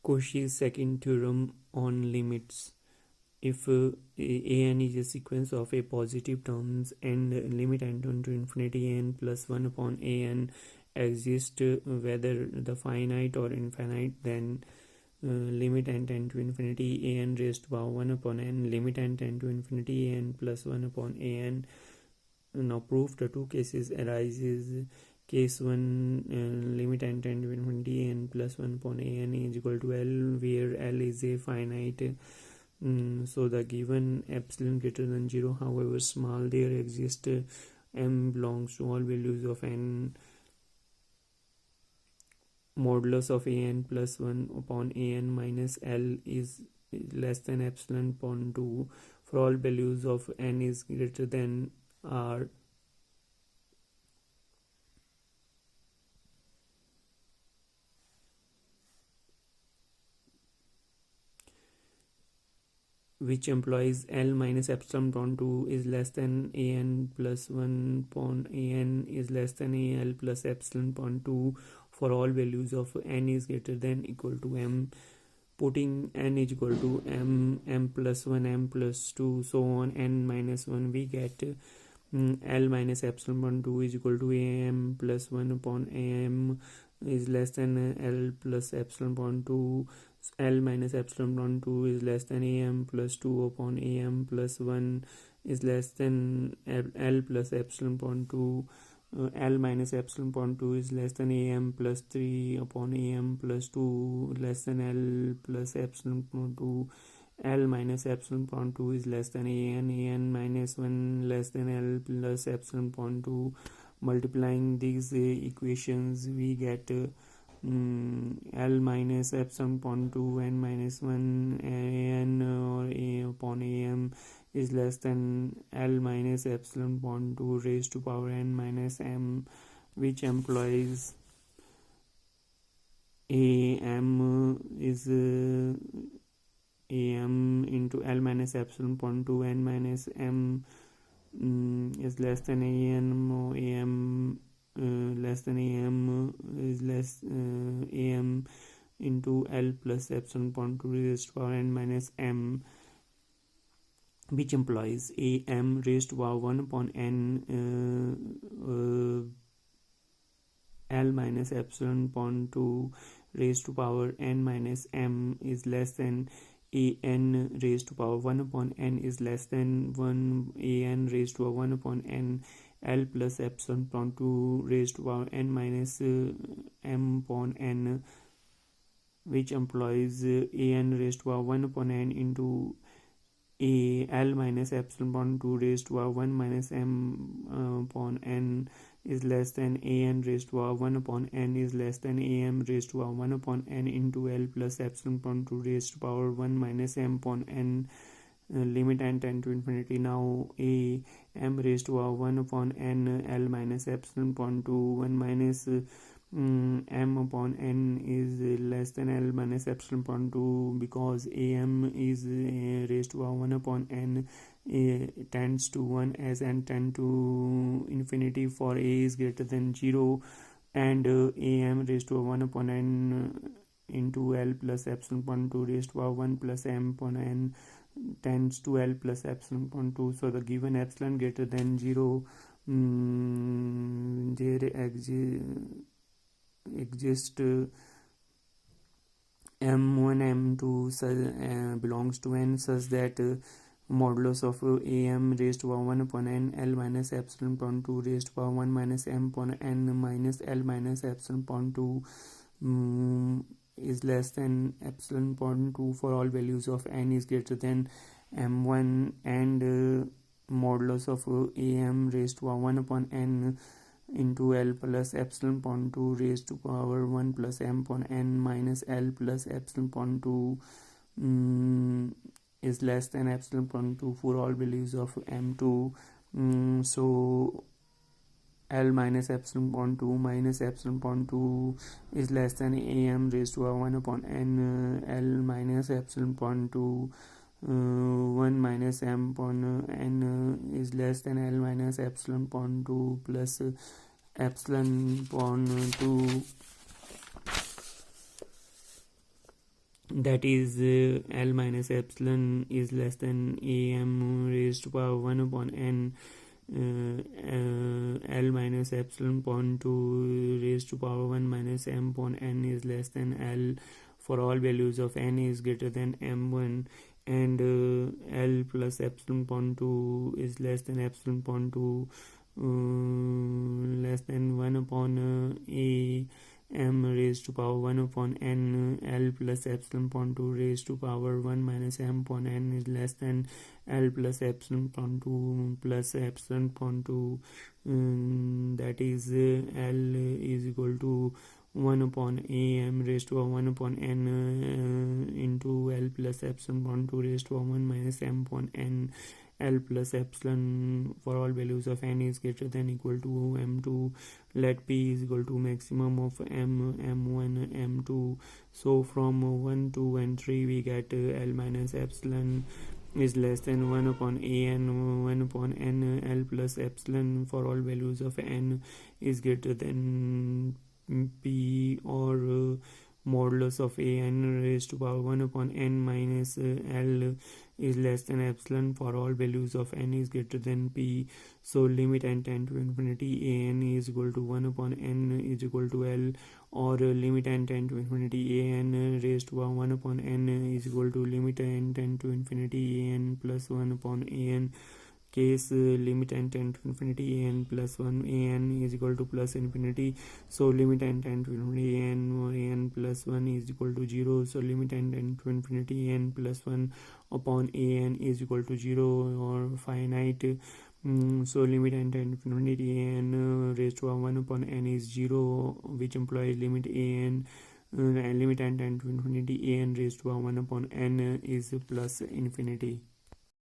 Cauchy's second theorem on limits. If an is a sequence of a positive terms and limit n tend to infinity n plus 1 upon an exist, whether the finite or infinite, then limit n tend to infinity an raised to power 1 upon n, limit n tend to infinity an plus 1 upon an. Now proof the two cases arises. Case 1, limit n tend to infinity n plus 1 upon an is equal to L, where L is a finite. So the given epsilon greater than 0, however small, there exists m belongs to all values of n. Modulus of an plus 1 upon an minus L is less than epsilon upon 2 for all values of n is greater than R. Which implies L minus epsilon upon 2 is less than an plus 1 upon an is less than al plus epsilon upon 2 for all values of n is greater than equal to m. Putting n is equal to m plus 1, m plus 2, so on, n minus 1, we get L minus epsilon upon 2 is equal to am plus 1 upon am is less than L plus epsilon upon 2. L minus epsilon upon 2 is less than am plus 2 upon am plus 1 is less than L plus epsilon upon 2. L minus epsilon upon 2 is less than am plus 3 upon am plus 2 less than L plus epsilon upon 2. L minus epsilon upon 2 is less than an minus 1 less than L plus epsilon upon 2. Multiplying these equations, we get L minus epsilon upon 2 n minus 1 an or a upon am is less than L minus epsilon upon 2 raised to power n minus m, which implies am is am into L minus epsilon upon 2 n minus m is less than an or am less than am is less am into L plus epsilon upon 2 raised to power n minus m, which implies am raised to power 1 upon n L minus epsilon upon 2 raised to power n minus m is less than an raised to power 1 upon n is less than 1 an raised to power 1 upon n L plus epsilon upon 2 raised to power n minus m upon n, which implies an raised to power 1 upon n into L minus epsilon upon 2 raised to power 1 minus m upon n is less than an raised to power 1 upon n is less than am raised to power 1 upon n into L plus epsilon upon 2 raised to power 1 minus m upon n. Limit n tend to infinity. Now am raised to power 1 upon n L minus epsilon upon 2 1 minus m upon n is less than L minus epsilon upon 2, because am is raised to power 1 upon n tends to 1 as n tend to infinity for a is greater than 0, and am raised to 1 upon n into L plus epsilon upon 2 raised to power 1 plus m upon n tends to L plus epsilon upon 2. So the given epsilon greater than 0, there exist m1 m2 belongs to n such that modulus of am raised to power 1 upon n L minus epsilon upon 2 raised to power 1 minus m upon n minus L minus epsilon upon 2 is less than epsilon upon 2 for all values of n is greater than m1, and modulus of am raised to power 1 upon n into L plus epsilon upon 2 raised to power 1 plus m upon n minus L plus epsilon upon 2 is less than epsilon upon 2 for all values of m2. So L minus epsilon upon 2 minus epsilon upon 2 is less than am raised to 1 upon n L minus epsilon upon 2 1 minus m upon n is less than L minus epsilon upon 2 plus epsilon upon 2 that is L minus epsilon is less than am raised to power 1 upon n. L minus epsilon upon 2 raised to power 1 minus m upon n is less than L for all values of n is greater than m1, and L plus epsilon upon 2 is less than epsilon upon 2 less than 1 upon a m raised to power 1 upon n. L plus epsilon upon 2 raised to power 1 minus m upon n is less than L plus epsilon upon 2 plus epsilon upon 2, that is L is equal to 1 upon am raised to 1 upon n into L plus epsilon upon 2 raised to 1 minus m upon n. L plus epsilon for all values of n is greater than equal to m2. Let p is equal to maximum of m, m1, m2. So from 1, 2 and 3 we get L minus epsilon is less than 1 upon an, 1 upon n. L plus epsilon for all values of n is greater than p, or modulus of an raised to power 1 upon n minus L is less than epsilon for all values of n is greater than p. So limit n tend to infinity an is equal to 1 upon n is equal to L, or limit n tend to infinity an raised to 1 upon n is equal to limit n tend to infinity an plus 1 upon an. Case limit n tend to infinity an plus 1 an is equal to plus infinity, so limit n tend to infinity an plus 1 is equal to 0. So limit n tend to infinity an plus 1 upon an is equal to 0, or finite. So limit n tend to infinity an raised to 1 upon n is 0, which implies limit an limit n tend to infinity an raised to 1 upon n is plus infinity.